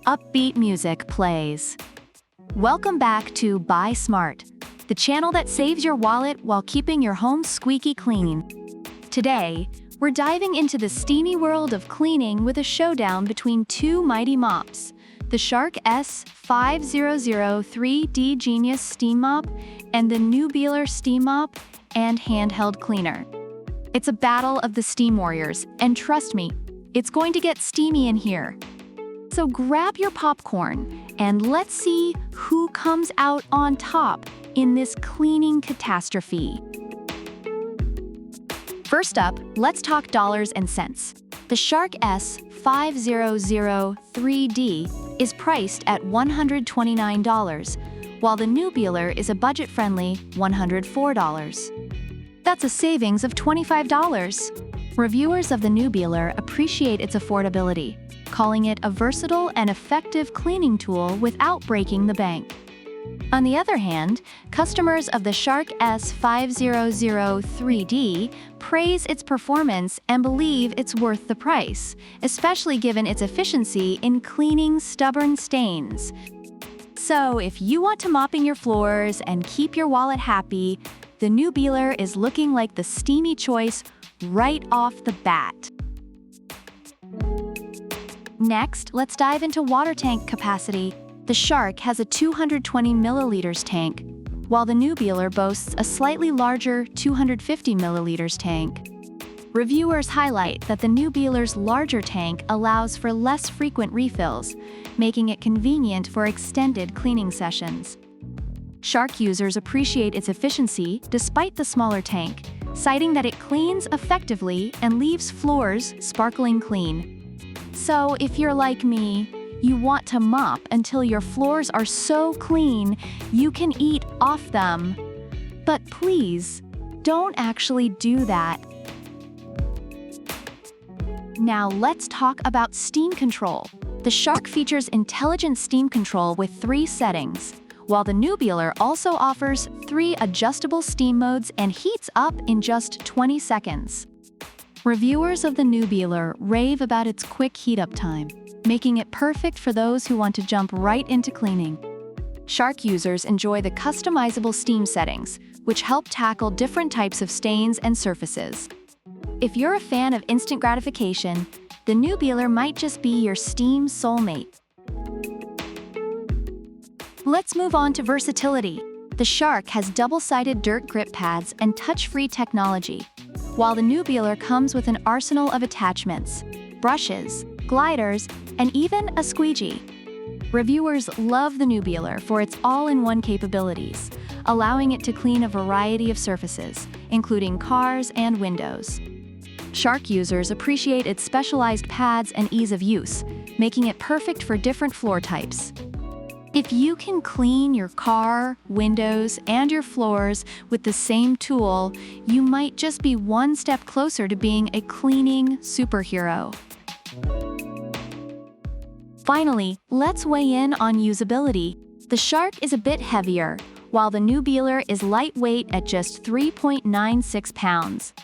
upbeat music plays. Welcome back to Buy Smart, the channel that saves your wallet while keeping your home squeaky clean. Today, we're diving into the steamy world of cleaning with a showdown between two mighty mops, the Shark S5003D Genius Steam Mop and the Newbealer Steam Mop and Handheld Cleaner. It's a battle of the steam warriors, and trust me, it's going to get steamy in here. So grab your popcorn and let's see who comes out on top in this cleaning catastrophe. First up, let's talk dollars and cents. The Shark S5003D is priced at $129, while the Newbealer is a budget-friendly $104. That's a savings of $25. Reviewers of the Newbealer appreciate its affordability, calling it a versatile and effective cleaning tool without breaking the bank. On the other hand, customers of the Shark S5003D praise its performance and believe it's worth the price, especially given its efficiency in cleaning stubborn stains. So if you want to mop in your floors and keep your wallet happy, the Newbealer is looking like the steamy choice right off the bat. Next, let's dive into water tank capacity. The Shark has a 220 milliliters tank, while the Newbealer boasts a slightly larger 250 milliliters tank. Reviewers highlight that the Newbealer's larger tank allows for less frequent refills, making it convenient for extended cleaning sessions. Shark users appreciate its efficiency despite the smaller tank, citing that it cleans effectively and leaves floors sparkling clean. So if you're like me, you want to mop until your floors are so clean you can eat off them. But please, don't actually do that. Now let's talk about steam control. The Shark features intelligent steam control with 3 settings, while the Newbealer also offers 3 adjustable steam modes and heats up in just 20 seconds. Reviewers of the Newbealer rave about its quick heat-up time, making it perfect for those who want to jump right into cleaning. Shark users enjoy the customizable steam settings, which help tackle different types of stains and surfaces. If you're a fan of instant gratification, the Newbealer might just be your steam soulmate. Let's move on to versatility. The Shark has double-sided dirt grip pads and touch-free technology, while the Newbealer comes with an arsenal of attachments, brushes, gliders, and even a squeegee. Reviewers love the Newbealer for its all-in-one capabilities, allowing it to clean a variety of surfaces, including cars and windows. Shark users appreciate its specialized pads and ease of use, making it perfect for different floor types. If you can clean your car, windows, and your floors with the same tool, you might just be one step closer to being a cleaning superhero. Finally, let's weigh in on usability. The Shark is a bit heavier, while the Newbealer is lightweight at just 3.96 pounds.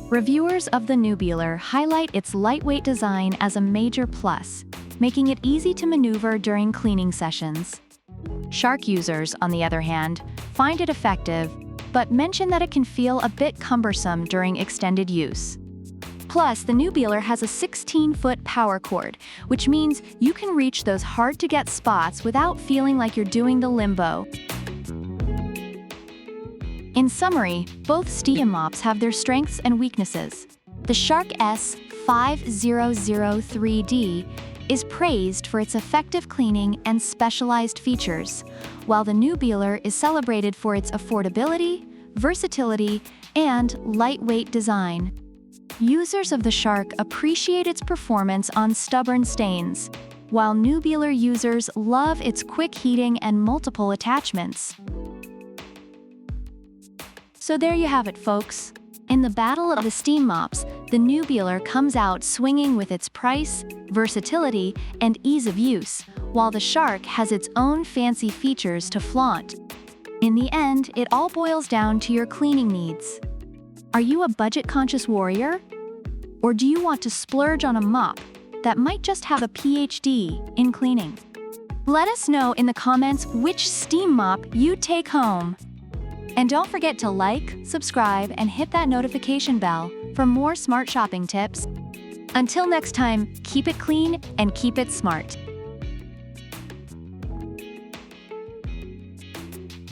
Reviewers of the Newbealer highlight its lightweight design as a major plus, making it easy to maneuver during cleaning sessions. Shark users, on the other hand, find it effective, but mention that it can feel a bit cumbersome during extended use. Plus, the Newbealer has a 16-foot power cord, which means you can reach those hard-to-get spots without feeling like you're doing the limbo. In summary, both steam mops have their strengths and weaknesses. The Shark S5003D is praised for its effective cleaning and specialized features, while the Newbealer is celebrated for its affordability, versatility, and lightweight design. Users of the Shark appreciate its performance on stubborn stains, while Newbealer users love its quick heating and multiple attachments. So there you have it, folks. In the battle of the steam mops, the Newbealer comes out swinging with its price, versatility, and ease of use, while the Shark has its own fancy features to flaunt. In the end, it all boils down to your cleaning needs. Are you a budget-conscious warrior? Or do you want to splurge on a mop, that might just have a PhD in cleaning. Let us know in the comments which steam mop you'd take home. And don't forget to like, subscribe, and hit that notification bell for more smart shopping tips. Until next time, keep it clean and keep it smart.